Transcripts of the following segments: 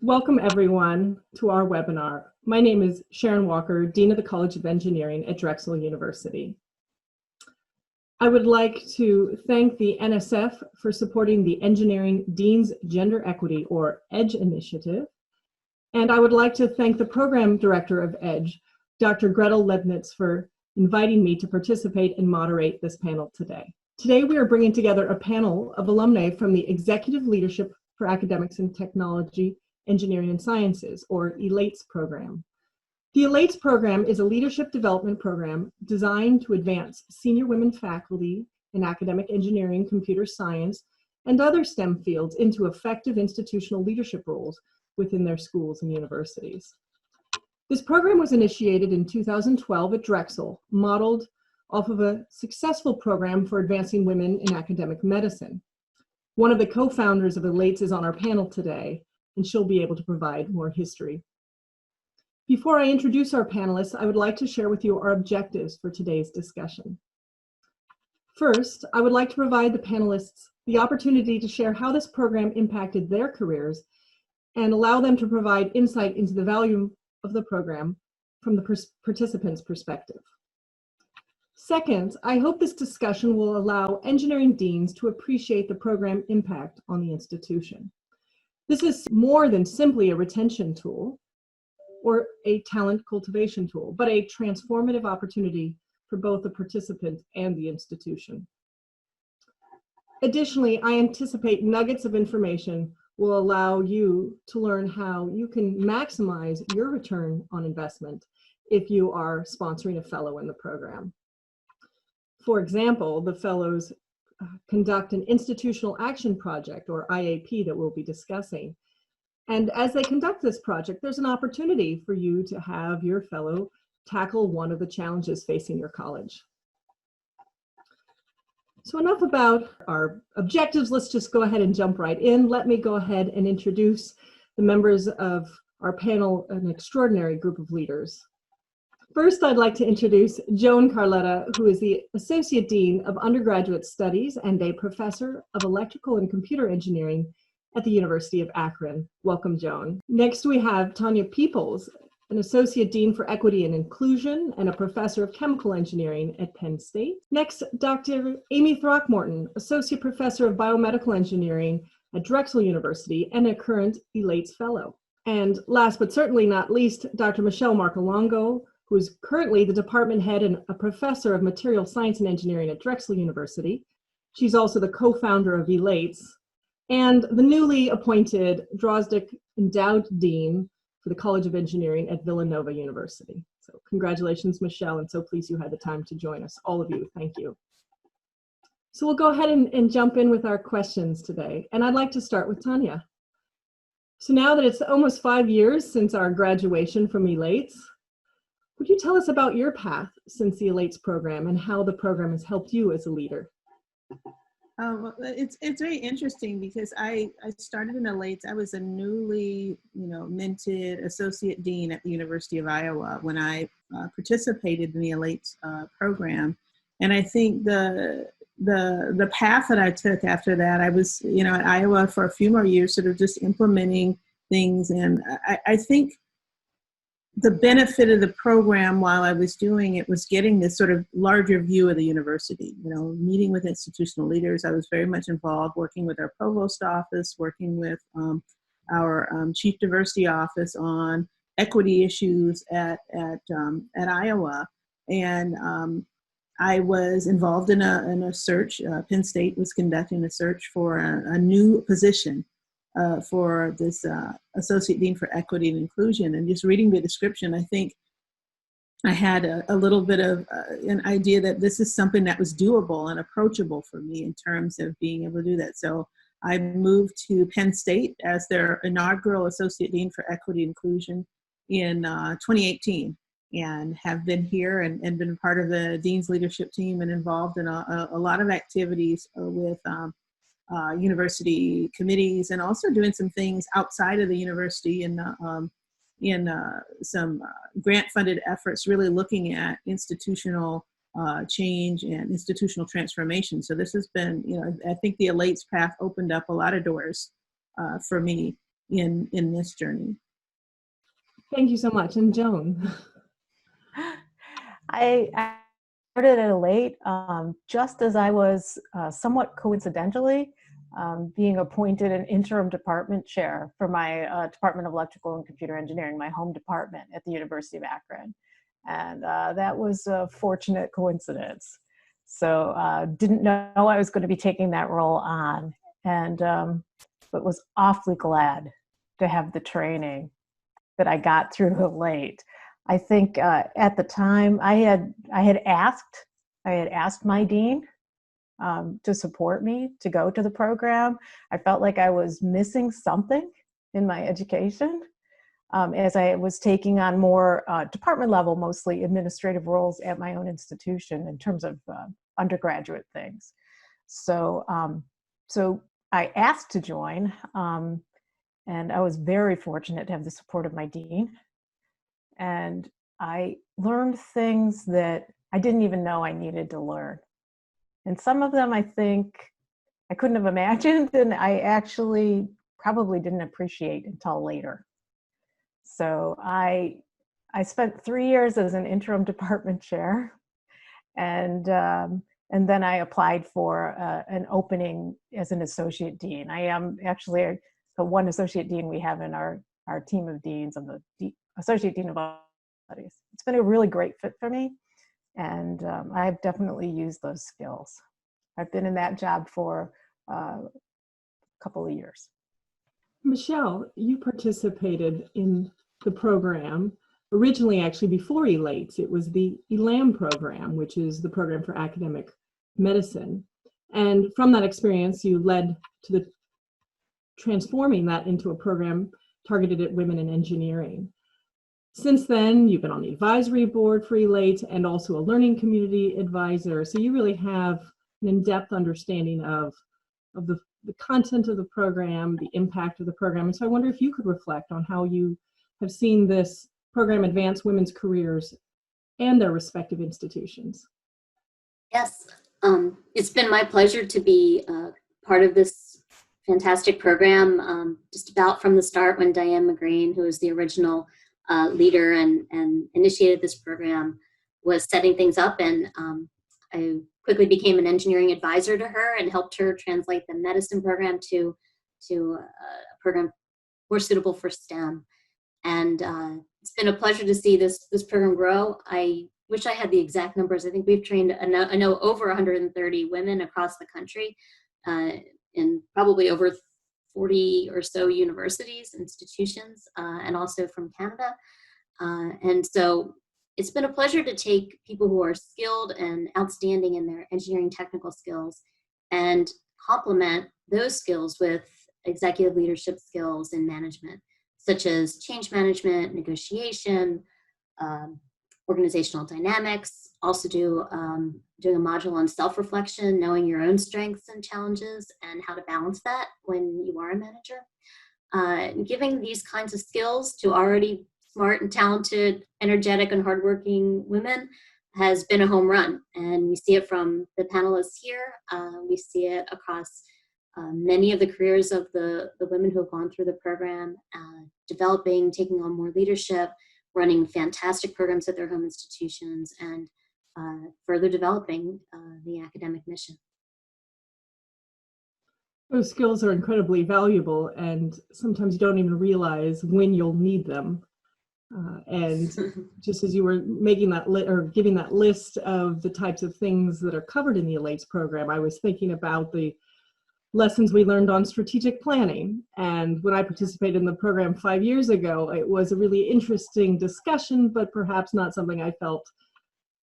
Welcome everyone to our webinar. My name is Sharon Walker, Dean of the College of Engineering at Drexel University. I would like to thank the NSF for supporting the Engineering Dean's Gender Equity, or EDGE initiative. And I would like to thank the Program Director of EDGE, Dr. Gretel Lebnitz, for inviting me to participate and moderate this panel today. Today we are bringing together a panel of alumni from the Executive Leadership for Academics and Technology, Engineering and Sciences, or ELATES program. The ELATES program is a leadership development program designed to advance senior women faculty in academic engineering, computer science, and other STEM fields into effective institutional leadership roles within their schools and universities. This program was initiated in 2012 at Drexel, modeled off of a successful program for advancing women in academic medicine. One of the co-founders of ELATES is on our panel today, and she'll be able to provide more history. Before I introduce our panelists, I would like to share with you our objectives for today's discussion. First, I would like to provide the panelists the opportunity to share how this program impacted their careers and allow them to provide insight into the value of the program from the participants' perspective. Second, I hope this discussion will allow engineering deans to appreciate the program impact on the institution. This is more than simply a retention tool or a talent cultivation tool, but a transformative opportunity for both the participant and the institution. Additionally, I anticipate nuggets of information will allow you to learn how you can maximize your return on investment if you are sponsoring a fellow in the program. For example, the fellows conduct an institutional action project, or IAP, that we'll be discussing. And as they conduct this project, there's an opportunity for you to have your fellow tackle one of the challenges facing your college. So enough about our objectives. Let's just go ahead and jump right in. Let me go ahead and introduce the members of our panel, an extraordinary group of leaders. First, I'd like to introduce Joan Carletta, who is the Associate Dean of Undergraduate Studies and a Professor of Electrical and Computer Engineering at the University of Akron. Welcome, Joan. Next, we have Tonya Peeples, an Associate Dean for Equity and Inclusion and a Professor of Chemical Engineering at Penn State. Next, Dr. Amy Throckmorton, Associate Professor of Biomedical Engineering at Drexel University and a current ELATES Fellow. And last but certainly not least, Dr. Michele Marcolongo, who is currently the department head and a professor of material science and engineering at Drexel University. She's also the co-founder of ELATES and the newly appointed Drosdick Endowed Dean for the College of Engineering at Villanova University. So congratulations, Michele, and so pleased you had the time to join us. All of you, thank you. So we'll go ahead and jump in with our questions today. And I'd like to start with Tonya. So now that it's almost 5 years since our graduation from ELATES, would you tell us about your path since the ELATES program and how the program has helped you as a leader? Well, it's very interesting because I started in ELATES. I was a newly, minted associate dean at the University of Iowa when I participated in the ELATES program, and I think the path that I took after that, I was at Iowa for a few more years, sort of just implementing things, and I think the benefit of the program while I was doing it was getting this sort of larger view of the university, meeting with institutional leaders. I was very much involved working with our provost office, working with our chief diversity office on equity issues at Iowa. And I was involved in a search. Penn State was conducting a search for a new position for this Associate Dean for Equity and Inclusion. And just reading the description, I think I had a little bit of an idea that this is something that was doable and approachable for me in terms of being able to do that. So I moved to Penn State as their inaugural Associate Dean for Equity and Inclusion in 2018, and have been here and been part of the Dean's leadership team and involved in a lot of activities with university committees, and also doing some things outside of the university in some grant-funded efforts, really looking at institutional change and institutional transformation. So this has been, I think the ELATES path opened up a lot of doors for me. in this journey. Thank you so much. And Joan? I started at ELATE just as I was somewhat coincidentally being appointed an interim department chair for my Department of Electrical and Computer Engineering, my home department at the University of Akron. And that was a fortunate coincidence. So didn't know I was going to be taking that role on, and but was awfully glad to have the training that I got through ELATE. I think at the time I had asked my dean to support me to go to the program. I felt like I was missing something in my education as I was taking on more department level, mostly administrative roles at my own institution in terms of undergraduate things. So so I asked to join, and I was very fortunate to have the support of my dean. And I learned things that I didn't even know I needed to learn. And some of them I think I couldn't have imagined, and I actually probably didn't appreciate until later. So I spent 3 years as an interim department chair, and then I applied for an opening as an associate dean. I am actually the one associate dean we have in our team of deans. I'm the associate dean of studies. It's been a really great fit for me, and I've definitely used those skills. I've been in that job for a couple of years. Michele, you participated in the program originally, actually before ELATES. It was the ELAM program, which is the program for academic medicine. And from that experience, you led to the transforming that into a program targeted at women in engineering. Since then, you've been on the advisory board for ELATES and also a learning community advisor. So you really have an in-depth understanding of the content of the program, the impact of the program. And so I wonder if you could reflect on how you have seen this program advance women's careers and their respective institutions. Yes, it's been my pleasure to be part of this fantastic program just about from the start when Diane McGrane, who was the original leader and initiated this program, was setting things up, and I quickly became an engineering advisor to her and helped her translate the medicine program to a program more suitable for STEM. And it's been a pleasure to see this program grow. I wish I had the exact numbers. I think we've trained, I know over 130 women across the country in probably over 40 or so universities, institutions, and also from Canada. And so it's been a pleasure to take people who are skilled and outstanding in their engineering technical skills and complement those skills with executive leadership skills and management, such as change management, negotiation, organizational dynamics. Also doing a module on self-reflection, knowing your own strengths and challenges and how to balance that when you are a manager. Giving these kinds of skills to already smart and talented, energetic and hardworking women has been a home run. And we see it from the panelists here. We see it across many of the careers of the women who have gone through the program, developing, taking on more leadership, running fantastic programs at their home institutions, and further developing the academic mission. Those skills are incredibly valuable, and sometimes you don't even realize when you'll need them. And just as you were making that giving that list of the types of things that are covered in the ELATES program, I was thinking about the lessons we learned on strategic planning. And when I participated in the program 5 years ago, it was a really interesting discussion, but perhaps not something I felt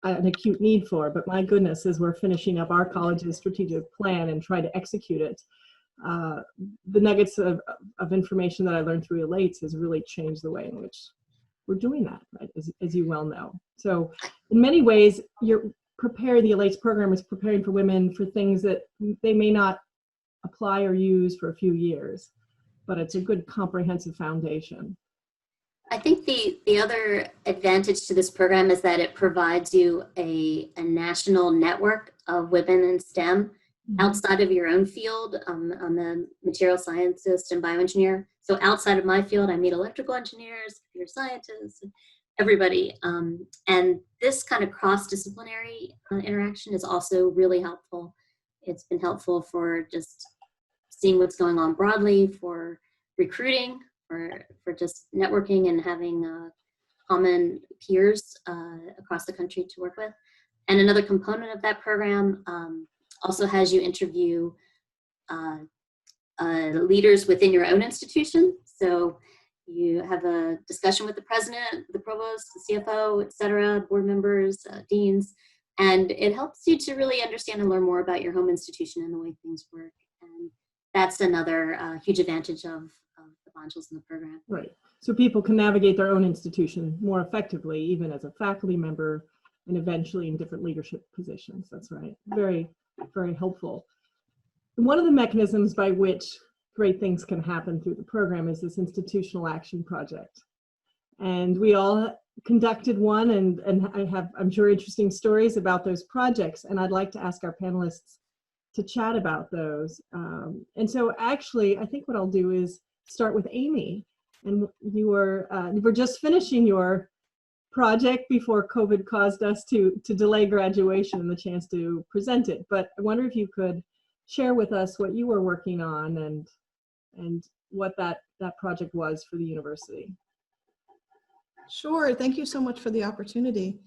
an acute need for. But my goodness, as we're finishing up our college's strategic plan and try to execute it, the nuggets of information that I learned through ELATES has really changed the way in which we're doing that, right, as you well know. So in many ways, the ELATES program is preparing for women for things that they may not apply or use for a few years, but it's a good comprehensive foundation. I think the other advantage to this program is that it provides you a national network of women in STEM outside of your own field. I'm a material scientist and bioengineer. So outside of my field, I meet electrical engineers, computer scientists, everybody. And this kind of cross-disciplinary interaction is also really helpful. It's been helpful for just seeing what's going on broadly, for recruiting, for just networking and having common peers across the country to work with. And another component of that program also has you interview leaders within your own institution. So you have a discussion with the president, the provost, the CFO, et cetera, board members, deans, and it helps you to really understand and learn more about your home institution and the way things work. And that's another huge advantage of the modules in the program. Right. So people can navigate their own institution more effectively, even as a faculty member and eventually in different leadership positions. That's right. Very, very helpful. And one of the mechanisms by which great things can happen through the program is this institutional action project. And we all conducted one, and I have, I'm sure, interesting stories about those projects. And I'd like to ask our panelists to chat about those. And so actually, I think what I'll do is start with Amy. And you were just finishing your project before COVID caused us to delay graduation and the chance to present it. But I wonder if you could share with us what you were working on and what that project was for the university. Sure, thank you so much for the opportunity.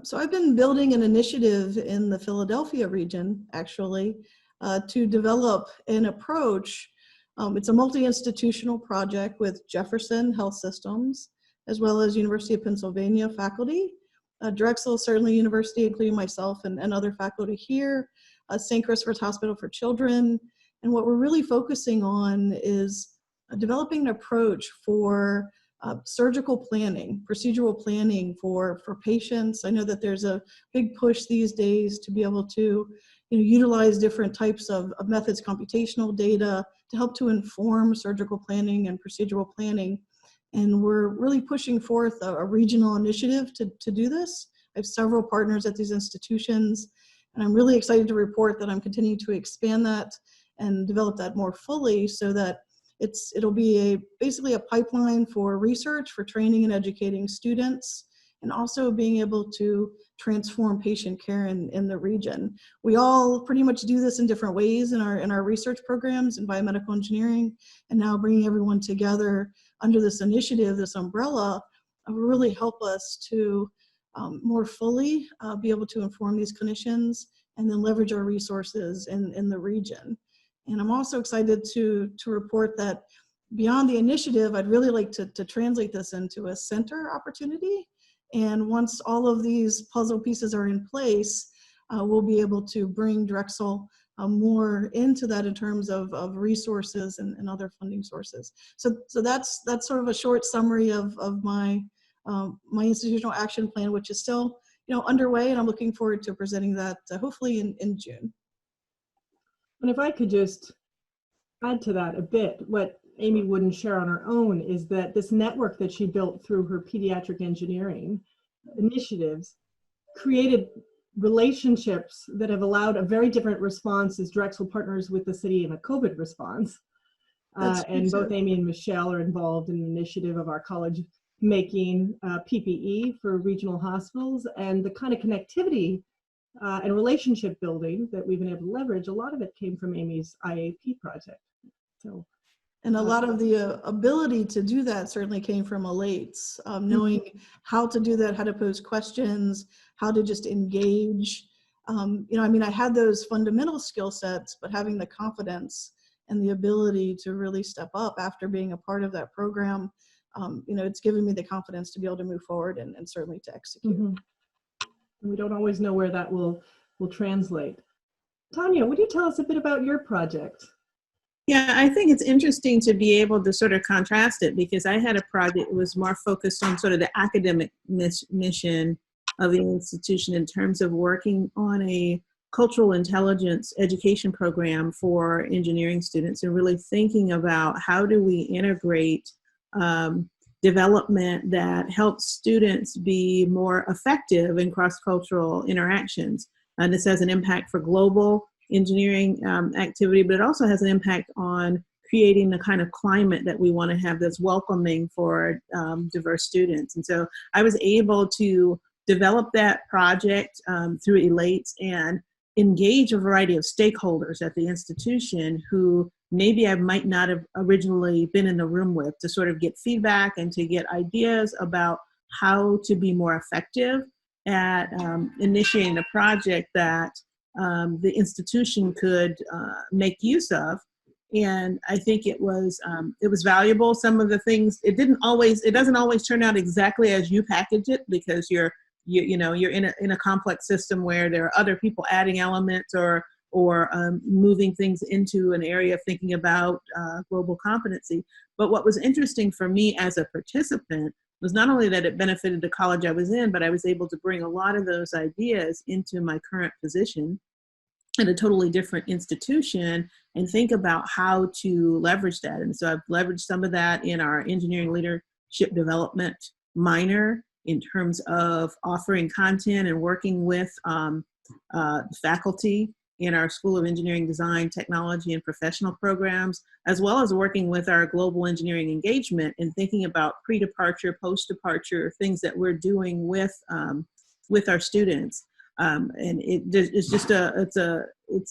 So I've been building an initiative in the Philadelphia region, actually, to develop an approach. It's a multi-institutional project with Jefferson Health Systems, as well as University of Pennsylvania faculty, Drexel certainly University, including myself and other faculty here, St. Christopher's Hospital for Children. And what we're really focusing on is developing an approach for surgical planning, procedural planning for patients. I know that there's a big push these days to be able to utilize different types of methods, computational data, to help to inform surgical planning and procedural planning. And we're really pushing forth a regional initiative to do this. I have several partners at these institutions, and I'm really excited to report that I'm continuing to expand that and develop that more fully so that it'll be basically a pipeline for research, for training and educating students, and also being able to transform patient care in the region. We all pretty much do this in different ways in our research programs in biomedical engineering, and now bringing everyone together under this initiative, this umbrella, will really help us to more fully be able to inform these clinicians and then leverage our resources in the region. And I'm also excited to report that beyond the initiative, I'd really like to translate this into a center opportunity. And once all of these puzzle pieces are in place, we'll be able to bring Drexel more into that in terms of resources and other funding sources. So that's sort of a short summary of my my institutional action plan, which is still underway, and I'm looking forward to presenting that hopefully in June. And if I could just add to that a bit, what Amy wouldn't share on her own is that this network that she built through her pediatric engineering initiatives created relationships that have allowed a very different response as Drexel partners with the city in a COVID response. And both Amy and Michele are involved in an initiative of our college making PPE for regional hospitals, and the kind of connectivity and relationship building that we've been able to leverage, a lot of it came from Amy's IAP project. So, and a lot of the ability to do that certainly came from ELATES, knowing how to do that, how to pose questions, how to just engage. I mean, I had those fundamental skill sets, but having the confidence and the ability to really step up after being a part of that program, it's given me the confidence to be able to move forward and certainly to execute. Mm-hmm. We don't always know where that will translate. Tonya, would you tell us a bit about your project? Yeah, I think it's interesting to be able to sort of contrast it, because I had a project that was more focused on sort of the academic mission of the institution in terms of working on a cultural intelligence education program for engineering students, and really thinking about how do we integrate development that helps students be more effective in cross-cultural interactions. And this has an impact for global engineering activity, but it also has an impact on creating the kind of climate that we want to have that's welcoming for diverse students. And so I was able to develop that project through ELATES and engage a variety of stakeholders at the institution who maybe I might not have originally been in the room with, to sort of get feedback and to get ideas about how to be more effective at initiating a project that the institution could make use of. And I think it was valuable. Some of the things, it doesn't always turn out exactly as you package it, because you're in a complex system where there are other people adding elements or moving things into an area of thinking about global competency. But what was interesting for me as a participant was not only that it benefited the college I was in, but I was able to bring a lot of those ideas into my current position at a totally different institution and think about how to leverage that. And so I've leveraged some of that in our engineering leadership development minor in terms of offering content and working with faculty in our School of Engineering Design, Technology, and Professional programs, as well as working with our global engineering engagement and thinking about pre-departure, post-departure, things that we're doing with our students. And it's just it's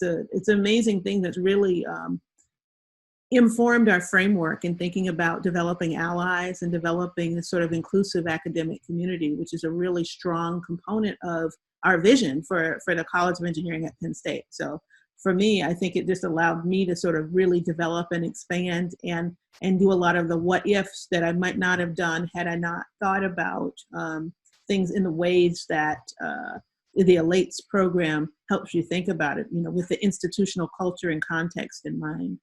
an amazing thing that's really informed our framework in thinking about developing allies and developing a sort of inclusive academic community, which is a really strong component of our vision for the College of Engineering at Penn State. So for me, I think it just allowed me to sort of really develop and expand and do a lot of the what ifs that I might not have done had I not thought about things in the ways that the ELATES program helps you think about it, with the institutional culture and context in mind.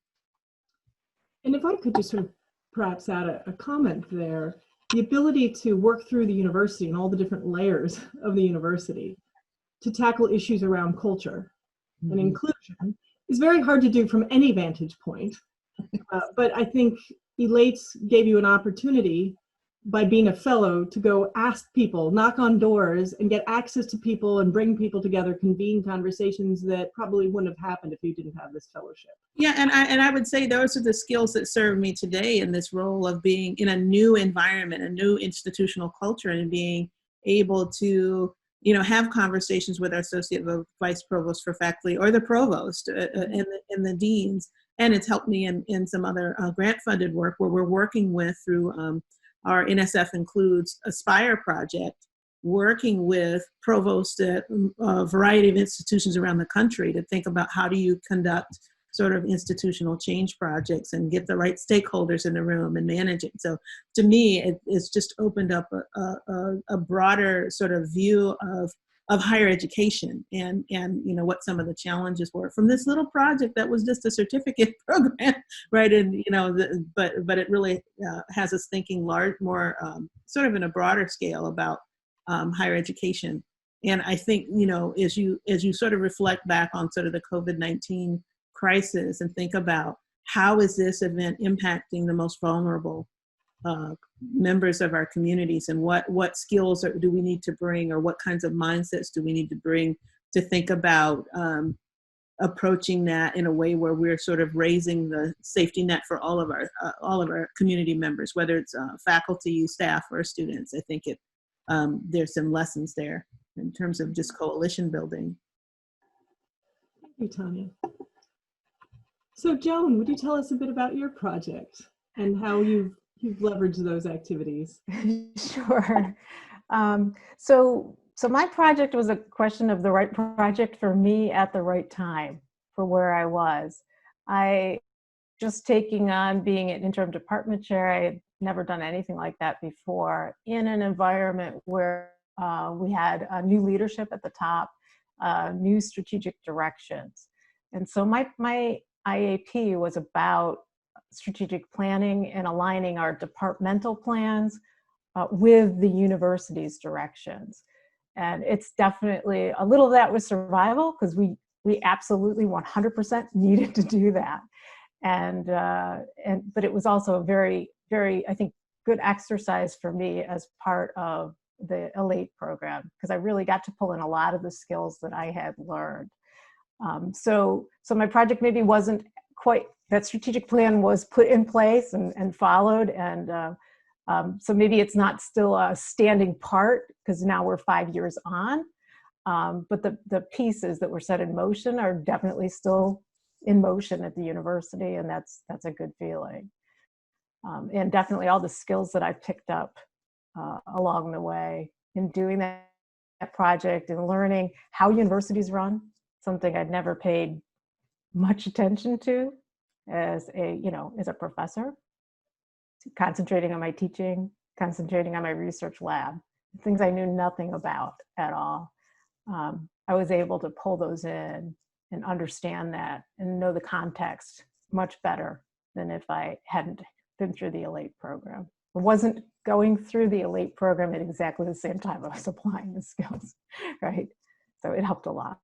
And if I could just sort of perhaps add a comment there, the ability to work through the university and all the different layers of the university to tackle issues around culture and inclusion is very hard to do from any vantage point. But I think ELATES gave you an opportunity by being a fellow to go ask people, knock on doors, and get access to people and bring people together, convene conversations that probably wouldn't have happened if you didn't have this fellowship. Yeah, and I would say those are the skills that serve me today in this role of being in a new environment, a new institutional culture, and being able to have conversations with our associate vice provost for faculty or the provost and the deans. And it's helped me in some other grant-funded work where we're working with through our NSF Includes Aspire project, working with provosts at a variety of institutions around the country to think about how do you conduct sort of institutional change projects and get the right stakeholders in the room and manage it. So to me, it's just opened up a broader sort of view of higher education and what some of the challenges were from this little project that was just a certificate program, right? And but it really has us thinking more sort of in a broader scale about higher education. And I think as you sort of reflect back on sort of the COVID-19 crisis and think about how is this event impacting the most vulnerable members of our communities, and what skills do we need to bring, or what kinds of mindsets do we need to bring to think about approaching that in a way where we're sort of raising the safety net for all of our community members, whether it's faculty, staff, or students. I think there's some lessons there in terms of just coalition building. Thank you, Tonya. So Joan, would you tell us a bit about your project and how you've leveraged those activities? Sure. So my project was a question of the right project for me at the right time for where I was. I just taking on being an interim department chair, I had never done anything like that before in an environment where we had new leadership at the top, new strategic directions. And so my IAP was about strategic planning and aligning our departmental plans with the university's directions. And it's definitely a little of that was survival, because we absolutely 100% needed to do that. But it was also a very, very, I think, good exercise for me as part of the ELATE program, because I really got to pull in a lot of the skills that I had learned. So my project maybe wasn't quite, that strategic plan was put in place and followed, and so maybe it's not still a standing part because now we're 5 years on, but the pieces that were set in motion are definitely still in motion at the university, and that's a good feeling. And definitely all the skills that I picked up along the way in doing that project and learning how universities run, something I'd never paid much attention to as a professor, concentrating on my teaching, concentrating on my research lab, things I knew nothing about at all. I was able to pull those in and understand that and know the context much better than if I hadn't been through the ELATE program. I wasn't going through the ELATE program at exactly the same time I was applying the skills, right? So it helped a lot.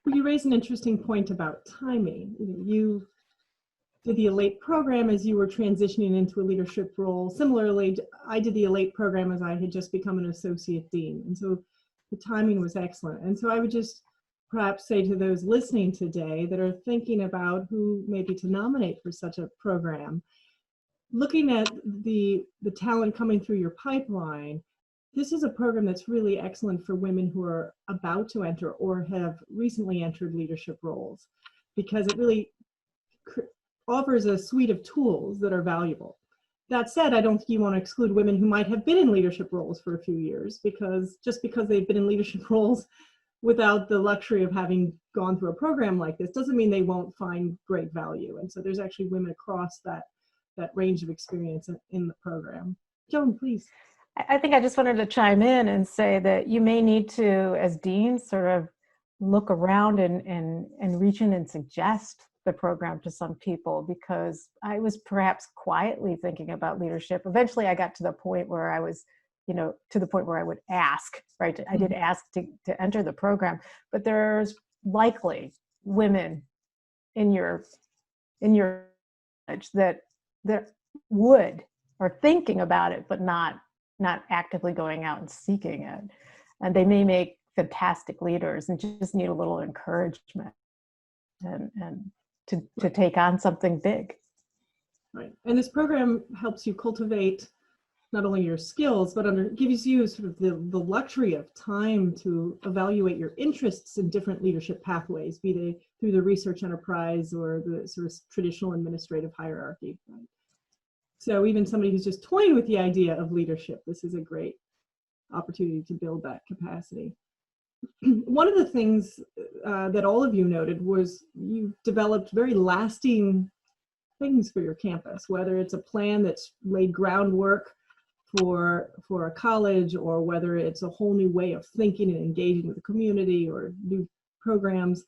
Well, you raise an interesting point about timing. You did the ELATE program as you were transitioning into a leadership role. Similarly, I did the ELATE program as I had just become an associate dean. And so the timing was excellent. And so I would just perhaps say to those listening today that are thinking about who maybe to nominate for such a program, looking at the talent coming through your pipeline, this is a program that's really excellent for women who are about to enter or have recently entered leadership roles, because it really offers a suite of tools that are valuable. That said, I don't think you want to exclude women who might have been in leadership roles for a few years, because just because they've been in leadership roles without the luxury of having gone through a program like this doesn't mean they won't find great value. And so there's actually women across that range of experience in the program. Joan, please. I think I just wanted to chime in and say that you may need to, as dean, sort of look around and reach in and suggest the program to some people, because I was perhaps quietly thinking about leadership. Eventually I got to the point where I was, to the point where I would ask, right? I did ask to enter the program, but there's likely women in your college that would, or thinking about it, but not actively going out and seeking it. And they may make fantastic leaders and just need a little encouragement and to take on something big. Right. And this program helps you cultivate not only your skills, but gives you sort of the luxury of time to evaluate your interests in different leadership pathways, be they through the research enterprise or the sort of traditional administrative hierarchy. Right? So even somebody who's just toying with the idea of leadership, this is a great opportunity to build that capacity. One of the things that all of you noted was you developed very lasting things for your campus, whether it's a plan that's laid groundwork for a college, or whether it's a whole new way of thinking and engaging with the community or new programs.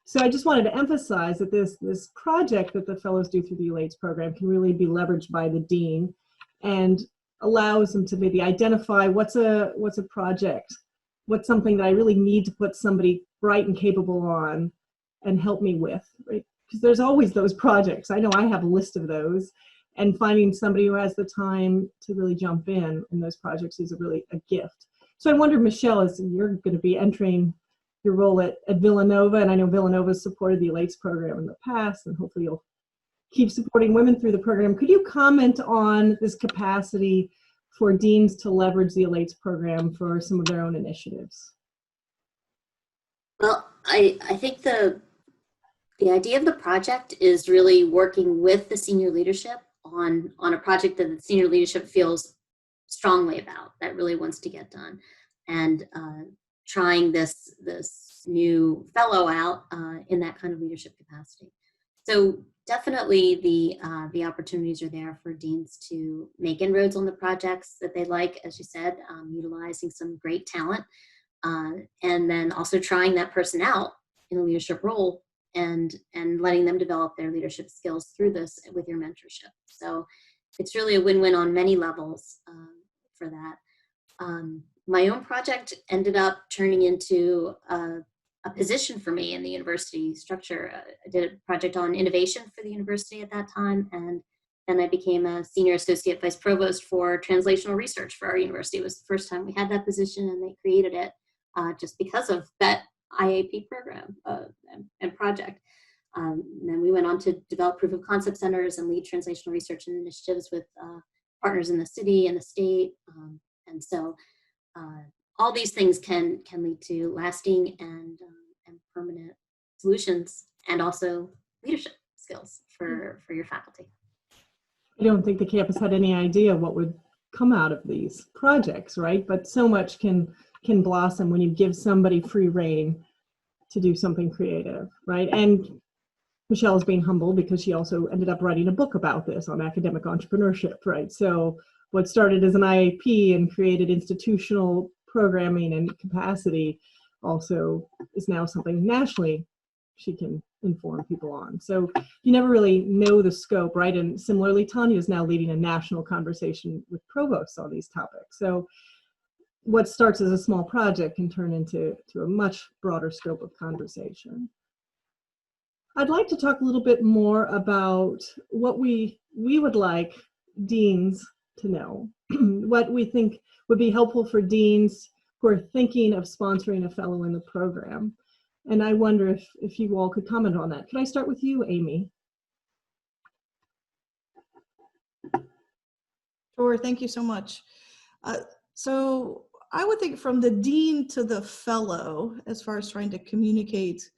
So I just wanted to emphasize that this project that the fellows do through the ELATES program can really be leveraged by the dean and allows them to maybe identify what's a project, what's something that I really need to put somebody bright and capable on and help me with, right? Because there's always those projects. I know I have a list of those, and finding somebody who has the time to really jump in those projects is really a gift. So I wonder, Michele, as you're going to be entering your role at Villanova, and I know Villanova's supported the ELATES program in the past, and hopefully you'll keep supporting women through the program. Could you comment on this capacity for deans to leverage the ELATES program for some of their own initiatives? Well, I think the idea of the project is really working with the senior leadership on a project that the senior leadership feels strongly about, that really wants to get done, and trying this new fellow out in that kind of leadership capacity. So definitely the opportunities are there for deans to make inroads on the projects that they like, as you said, utilizing some great talent, and then also trying that person out in a leadership role and letting them develop their leadership skills through this with your mentorship. So it's really a win-win on many levels for that. My own project ended up turning into a position for me in the university structure. I did a project on innovation for the university at that time, and then I became a senior associate vice provost for translational research for our university. It was the first time we had that position, and they created it just because of that IAP program and project. And then we went on to develop proof of concept centers and lead translational research initiatives with partners in the city and the state. And so all these things can lead to lasting and permanent solutions, and also leadership skills for your faculty. I don't think the campus had any idea what would come out of these projects, right? But so much can blossom when you give somebody free rein to do something creative, right? And Michele is being humble because she also ended up writing a book about this on academic entrepreneurship, right? So what started as an IAP and created institutional programming and capacity also is now something nationally she can inform people on. So you never really know the scope, right? And similarly, Tonya is now leading a national conversation with provosts on these topics. So what starts as a small project can turn into a much broader scope of conversation. I'd like to talk a little bit more about what we would like deans to know, what we think would be helpful for deans who are thinking of sponsoring a fellow in the program. And I wonder if you all could comment on that. Could I start with you, Amy? Sure, thank you so much. So I would think from the dean to the fellow, as far as trying to communicate,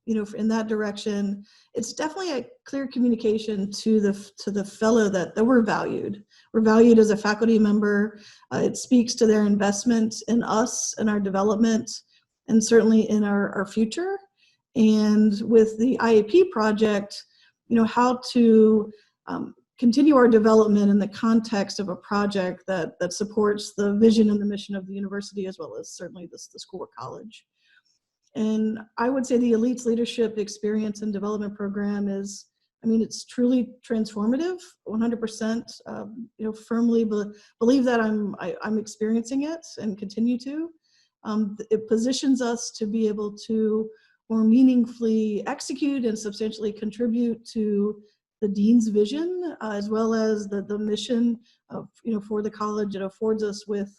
in that direction, it's definitely a clear communication to the fellow that we're valued. We're valued as a faculty member. It speaks to their investment in us and our development, and certainly in our future. And with the IAP project, how to continue our development in the context of a project that supports the vision and the mission of the university, as well as certainly the school or college. And I would say the ELATES Leadership Experience and Development Program is, it's truly transformative, 100%. Firmly believe that I'm experiencing it and continue to. It positions us to be able to more meaningfully execute and substantially contribute to the dean's vision, as well as the mission of, for the college. It affords us with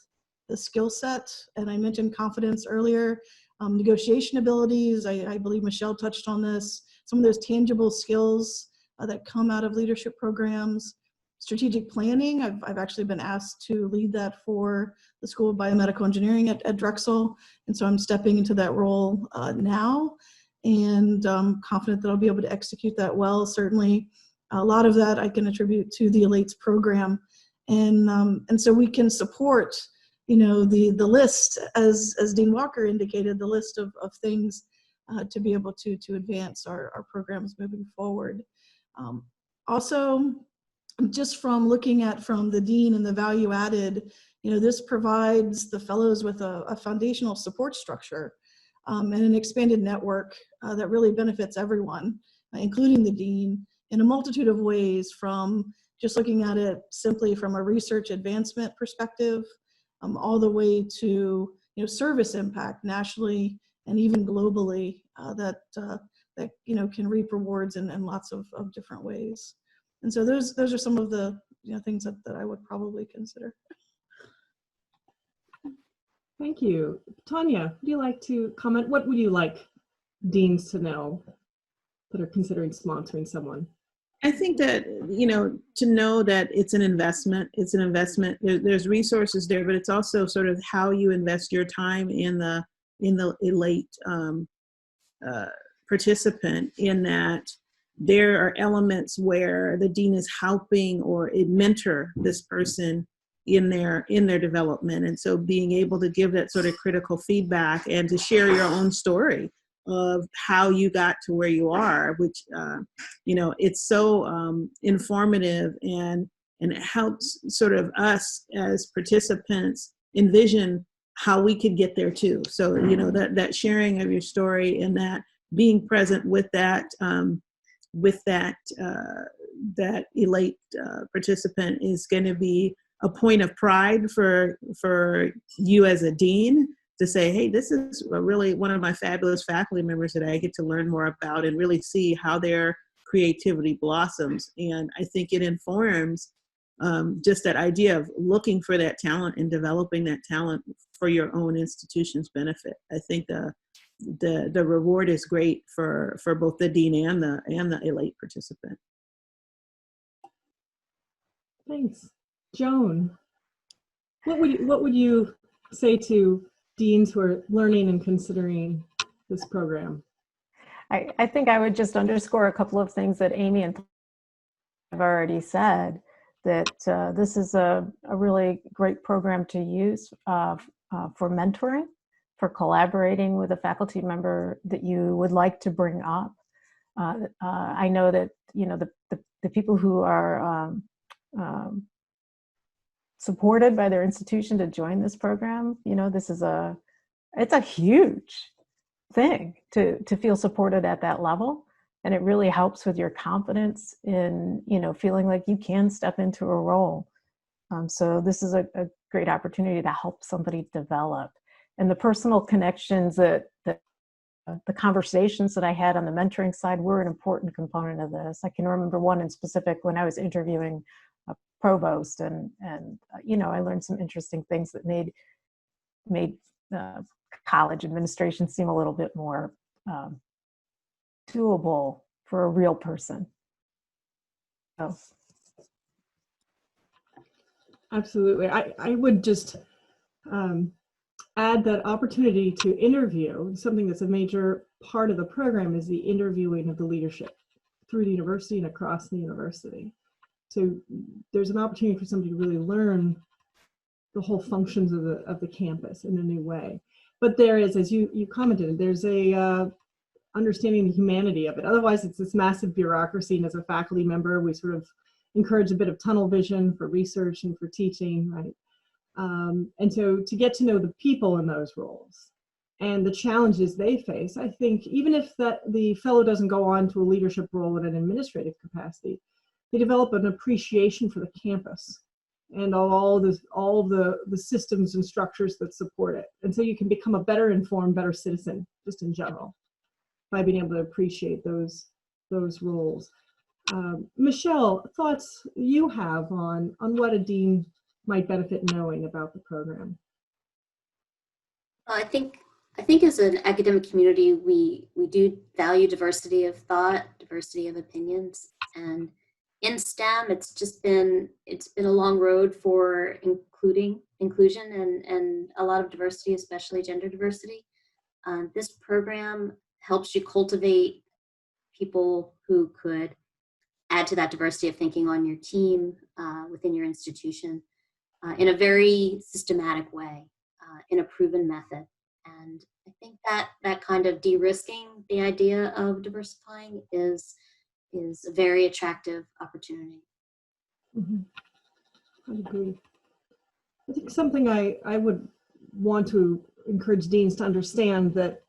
the skill set, and I mentioned confidence earlier, negotiation abilities. I believe Michele touched on this. Some of those tangible skills that come out of leadership programs. Strategic planning, I've actually been asked to lead that for the School of Biomedical Engineering at Drexel, and so I'm stepping into that role now, and I'm confident that I'll be able to execute that well. Certainly, a lot of that I can attribute to the ELATES program, and so we can support, the list, as Dean Walker indicated, the list of things to be able to advance our programs moving forward. Also, just from looking at from the dean and the value added, this provides the fellows with a foundational support structure and an expanded network that really benefits everyone, including the dean, in a multitude of ways, from just looking at it simply from a research advancement perspective, all the way to service impact nationally and even globally that can reap rewards in lots of different ways. And so those are some of the things that I would probably consider. Thank you. Tonya, would you like to comment? What would you like deans to know that are considering sponsoring someone? I think that, to know that it's an investment. There's resources there, but it's also sort of how you invest your time in the ELATE participant, in that there are elements where the dean is helping or mentor this person in their development. And so being able to give that sort of critical feedback and to share your own story of how you got to where you are, which, it's so informative, and it helps sort of us as participants envision how we could get there too. So, that sharing of your story and that being present with that ELATE participant is going to be a point of pride for you as a dean, to say, hey, this is really one of my fabulous faculty members that I get to learn more about and really see how their creativity blossoms. And I think it informs just that idea of looking for that talent and developing that talent for your own institution's benefit. I think the reward is great for both the dean and the ELATE participant. Thanks. Joan, what would you say to deans who are learning and considering this program? I think I would just underscore a couple of things that Amy and have already said, that this is a really great program to use for mentoring, for collaborating with a faculty member that you would like to bring up. I know that, you know, the people who are supported by their institution to join this program, you know, it's a huge thing to feel supported at that level. And it really helps with your confidence in, you know, feeling like you can step into a role. So this is a great opportunity to help somebody develop. And the personal connections that the conversations that I had on the mentoring side were an important component of this. I can remember one in specific when I was interviewing a provost, and you know, I learned some interesting things that made college administration seem a little bit more doable for a real person. So. Absolutely. I would just add that opportunity to interview. Something that's a major part of the program is the interviewing of the leadership through the university and across the university. So there's an opportunity for somebody to really learn the whole functions of the campus in a new way. But there is, as you commented, there's a understanding the humanity of it. Otherwise, it's this massive bureaucracy, and as a faculty member, we sort of encourage a bit of tunnel vision for research and for teaching, right? And so to get to know the people in those roles and the challenges they face, I think even if the fellow doesn't go on to a leadership role in an administrative capacity, they develop an appreciation for the campus and all the systems and structures that support it. And so you can become a better informed, better citizen, just in general, by being able to appreciate those roles. Michele, thoughts you have on what a dean might benefit knowing about the program? I think as an academic community, we do value diversity of thought, diversity of opinions, and in STEM, it's been a long road for inclusion and a lot of diversity, especially gender diversity. This program helps you cultivate people who could add to that diversity of thinking on your team, within your institution, in a very systematic way, in a proven method. And I think that kind of de-risking the idea of diversifying is a very attractive opportunity. Mm-hmm. I agree. I think something I would want to encourage deans to understand, that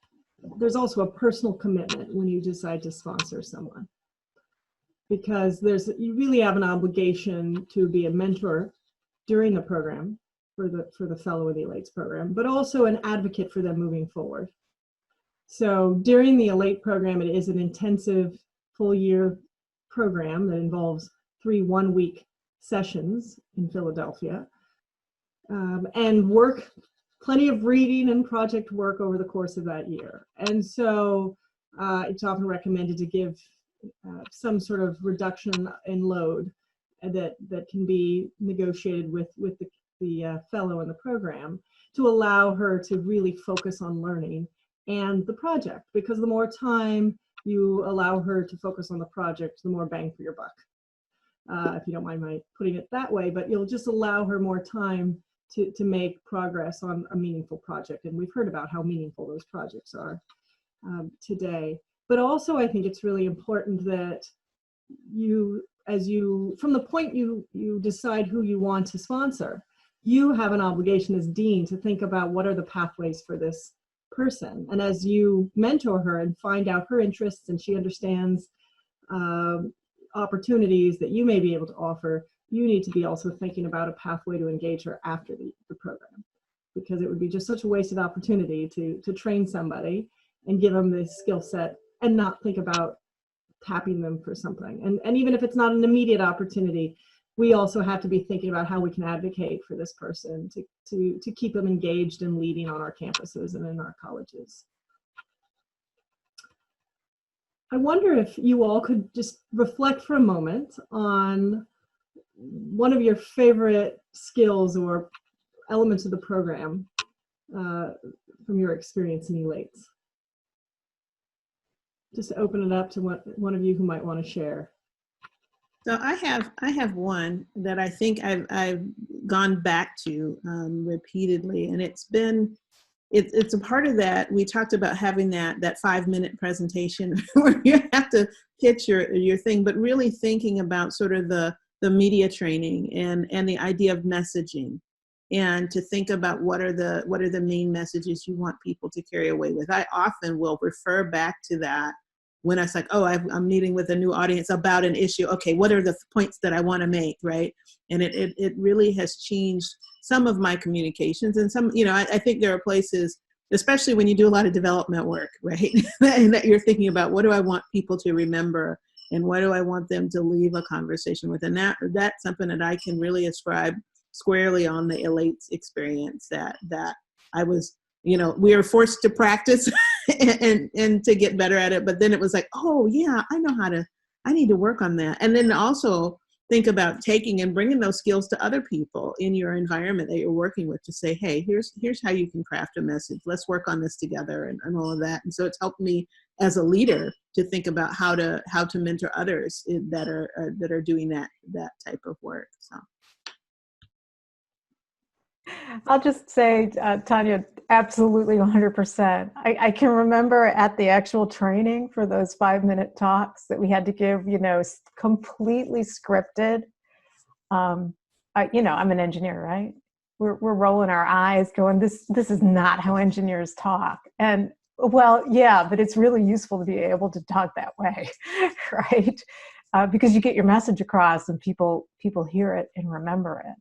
there's also a personal commitment when you decide to sponsor someone, because you really have an obligation to be a mentor during the program for the fellow of the ELATES program, but also an advocate for them moving forward. So during the ELATE program, it is an intensive full-year program that involves 3 one-week sessions in Philadelphia, and plenty of reading and project work over the course of that year. And so it's often recommended to give some sort of reduction in load that can be negotiated with the fellow in the program, to allow her to really focus on learning and the project, because the more time you allow her to focus on the project, the more bang for your buck. If you don't mind my putting it that way, but you'll just allow her more time to make progress on a meaningful project. And we've heard about how meaningful those projects are today. But also, I think it's really important that from the point you decide who you want to sponsor, you have an obligation as dean to think about what are the pathways for this person. And as you mentor her and find out her interests, and she understands opportunities that you may be able to offer, you need to be also thinking about a pathway to engage her after the program, because it would be just such a wasted opportunity to train somebody and give them the skill set and not think about tapping them for something. And even if it's not an immediate opportunity, we also have to be thinking about how we can advocate for this person to keep them engaged and leading on our campuses and in our colleges. I wonder if you all could just reflect for a moment on one of your favorite skills or elements of the program from your experience in ELATES. Just open it up to one of you who might want to share. So I have one that I think I've gone back to repeatedly, and it's a part of that. We talked about having that 5-minute presentation where you have to pitch your thing, but really thinking about sort of the media training and the idea of messaging, and to think about what are the main messages you want people to carry away with. I often will refer back to that when I was like, oh, I'm meeting with a new audience about an issue. Okay, what are the points that I want to make, right? And it really has changed some of my communications. And some, I think there are places, especially when you do a lot of development work, right? And that you're thinking about, what do I want people to remember? And what do I want them to leave a conversation with? And that's something that I can really ascribe squarely on the ELATES experience that I was, we were forced to practice and to get better at it. But then it was like, oh yeah, I need to work on that. And then also think about taking and bringing those skills to other people in your environment that you're working with, to say, hey, here's how you can craft a message. Let's work on this together, and all of that. And so it's helped me as a leader to think about how to mentor others that are doing that type of work. So I'll just say, Tonya, absolutely 100%. I can remember at the actual training for those 5-minute talks that we had to give, completely scripted. I'm an engineer, right? We're rolling our eyes going, this is not how engineers talk. And well, yeah, but it's really useful to be able to talk that way, right? Because you get your message across and people hear it and remember it.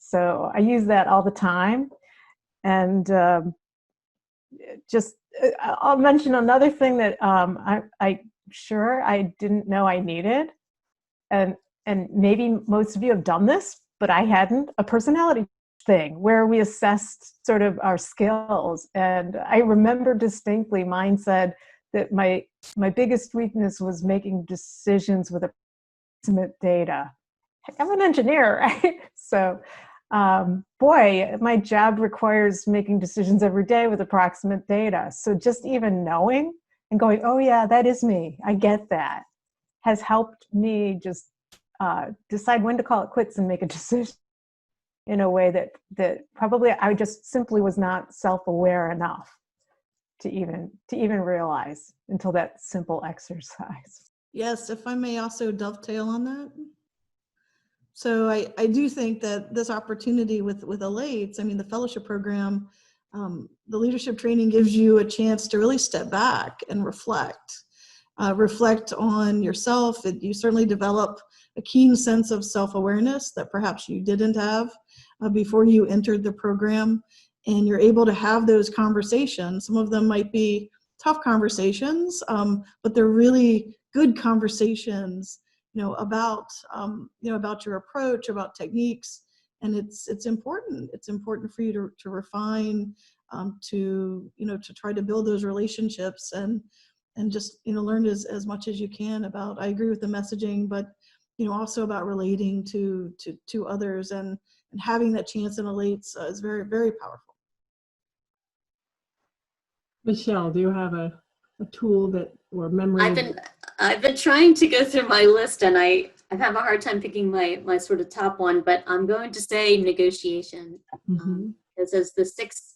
So I use that all the time. And I'll mention another thing that I didn't know I needed. And maybe most of you have done this, but I hadn't, a personality thing where we assessed sort of our skills. And I remember distinctly mine said that my biggest weakness was making decisions with approximate data. I'm an engineer, right? So boy, my job requires making decisions every day with approximate data. So just even knowing and going, oh yeah, that is me, I get that, has helped me just decide when to call it quits and make a decision in a way that probably I just simply was not self-aware enough to even realize until that simple exercise. Yes, if I may also dovetail on that. So I do think that this opportunity with ELATES, the fellowship program, the leadership training gives you a chance to really step back and reflect on yourself. You certainly develop a keen sense of self-awareness that perhaps you didn't have before you entered the program, and you're able to have those conversations. Some of them might be tough conversations, but they're really good conversations, about your approach, about techniques. And it's important. It's important for you to refine, to try to build those relationships and just, learn as much as you can about, I agree with the messaging, but, also about relating to others, and having that chance in ELATES is very, very powerful. Michele, do you have a tool or memory? I've been trying to go through my list, and I have a hard time picking my sort of top one, but I'm going to say negotiation. Because as the six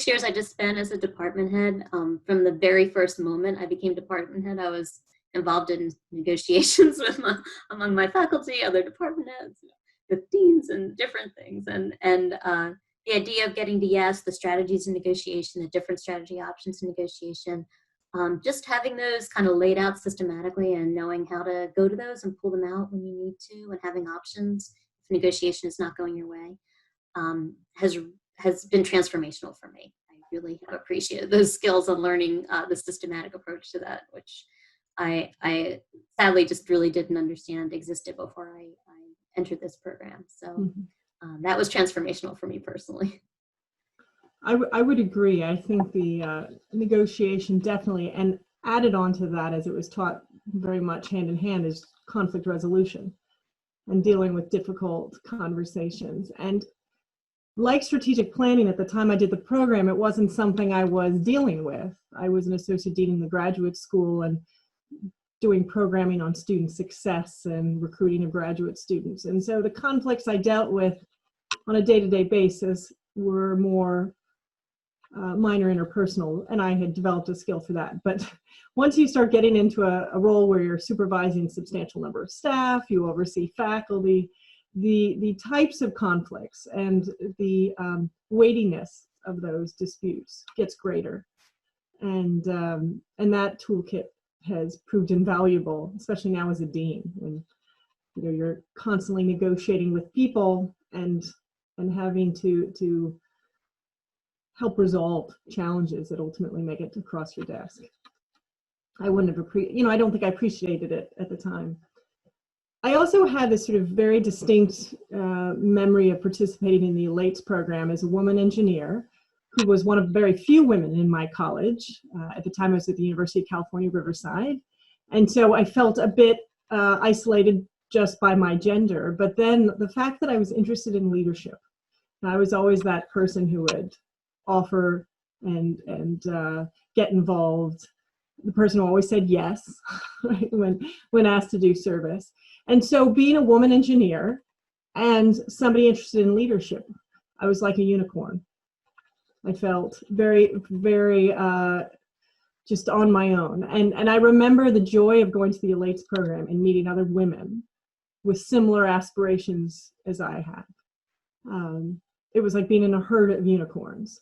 years I just spent as a department head, from the very first moment I became department head, I was involved in negotiations with among my faculty, other department heads, with deans and different things. And the idea of getting to yes, the strategies in negotiation, the different strategy options in negotiation, just having those kind of laid out systematically and knowing how to go to those and pull them out when you need to, and having options if negotiation is not going your way, has been transformational for me. I really have appreciated those skills and learning the systematic approach to that, which I sadly just really didn't understand existed before I entered this program. So that was transformational for me personally. I would agree. I think the negotiation definitely, and added on to that, as it was taught very much hand in hand, is conflict resolution and dealing with difficult conversations. And like strategic planning, at the time I did the program, it wasn't something I was dealing with. I was an associate dean in the graduate school and doing programming on student success and recruiting of graduate students. And so the conflicts I dealt with on a day-to-day basis were more minor interpersonal, and I had developed a skill for that. But once you start getting into a role where you're supervising a substantial number of staff, you oversee faculty, the types of conflicts and the weightiness of those disputes gets greater. And that toolkit has proved invaluable, especially now as a dean, when you're constantly negotiating with people and having to help resolve challenges that ultimately make it across your desk. I wouldn't have I don't think I appreciated it at the time. I also had this sort of very distinct memory of participating in the ELATES program as a woman engineer, who was one of very few women in my college. At the time I was at the University of California, Riverside. And so I felt a bit isolated just by my gender. But then the fact that I was interested in leadership, I was always that person who would offer and get involved, the person who always said yes, right, when asked to do service. And so being a woman engineer and somebody interested in leadership, I was like a unicorn. I felt very, very just on my own. And I remember the joy of going to the ELATES program and meeting other women with similar aspirations as I had. It was like being in a herd of unicorns.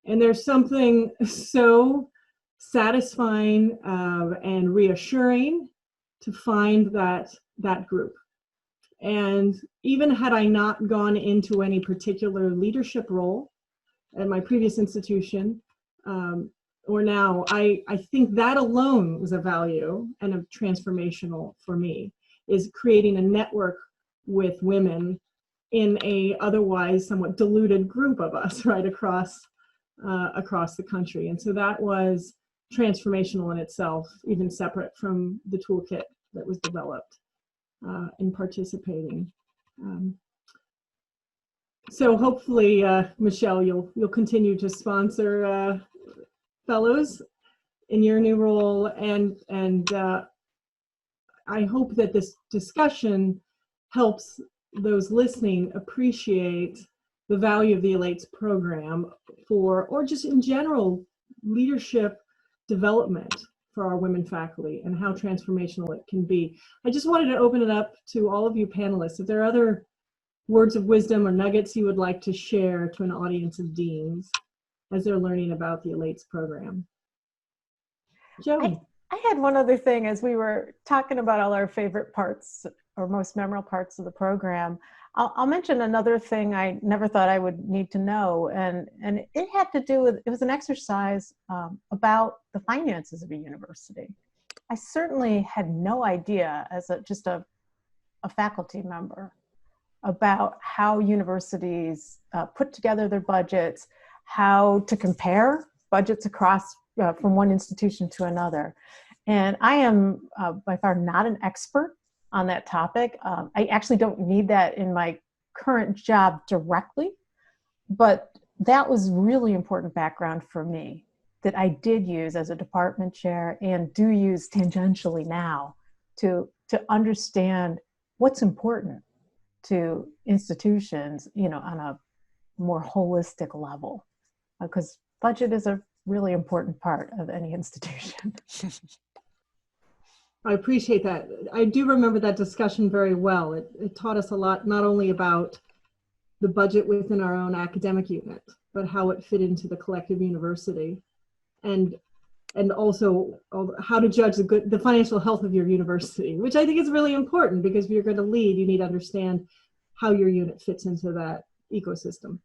And there's something so satisfying and reassuring to find that group. And even had I not gone into any particular leadership role at my previous institution, or now, I think that alone was a value and a transformational for me, is creating a network with women in a otherwise somewhat diluted group of us right across the country. And so that was transformational in itself, even separate from the toolkit that was developed in participating. So hopefully, Michele, you'll continue to sponsor fellows in your new role, and I hope that this discussion helps those listening appreciate the value of the ELATES program or just in general, leadership development for our women faculty and how transformational it can be. I just wanted to open it up to all of you panelists. If there are other words of wisdom or nuggets you would like to share to an audience of deans as they're learning about the ELATES program. Joan. I had one other thing as we were talking about all our favorite parts or most memorable parts of the program. I'll mention another thing I never thought I would need to know, and it had to do with, it was an exercise about the finances of a university. I certainly had no idea as just a faculty member about how universities put together their budgets, how to compare budgets across from one institution to another. And I am by far not an expert on that topic. I actually don't need that in my current job directly, but that was really important background for me that I did use as a department chair and do use tangentially now to understand what's important to institutions, on a more holistic level, because budget is a really important part of any institution. I appreciate that. I do remember that discussion very well. It taught us a lot, not only about the budget within our own academic unit, but how it fit into the collective university, and also how to judge the financial health of your university, which I think is really important, because if you're going to lead, you need to understand how your unit fits into that ecosystem.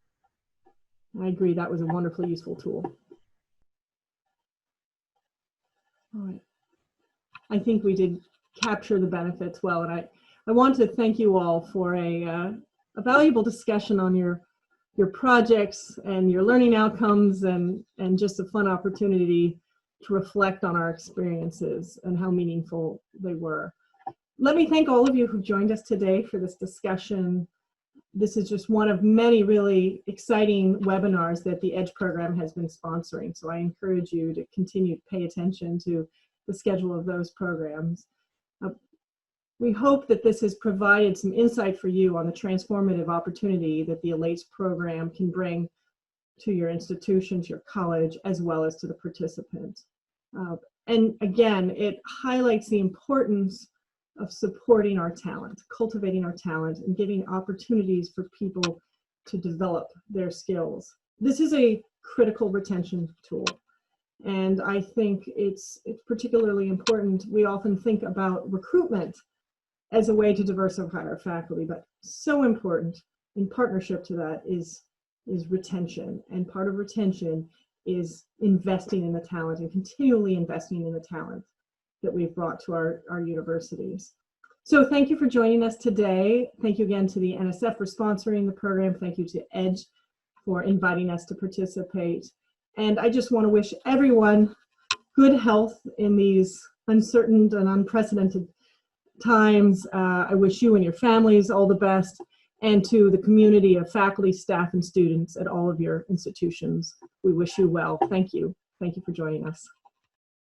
I agree, that was a wonderfully useful tool. All right. I think we did capture the benefits well, and I want to thank you all for a valuable discussion on your projects and your learning outcomes, and just a fun opportunity to reflect on our experiences and how meaningful they were. Let me thank all of you who joined us today for this discussion. This is just one of many really exciting webinars that the EDGE program has been sponsoring. So I encourage you to continue to pay attention to the schedule of those programs. We hope that this has provided some insight for you on the transformative opportunity that the ELATES program can bring to your institution, to your college, as well as to the participant. And again, it highlights the importance of supporting our talent, cultivating our talent, and giving opportunities for people to develop their skills. This is a critical retention tool, and I think it's particularly important. We often think about recruitment as a way to diversify our faculty, but so important in partnership to that is retention, and part of retention is investing in the talent and continually investing in the talent that we've brought to our universities. So thank you for joining us today. Thank you again to the NSF for sponsoring the program. Thank you to EDGE for inviting us to participate. And I just want to wish everyone good health in these uncertain and unprecedented times. I wish you and your families all the best, and to the community of faculty, staff, and students at all of your institutions, we wish you well. Thank you. Thank you for joining us.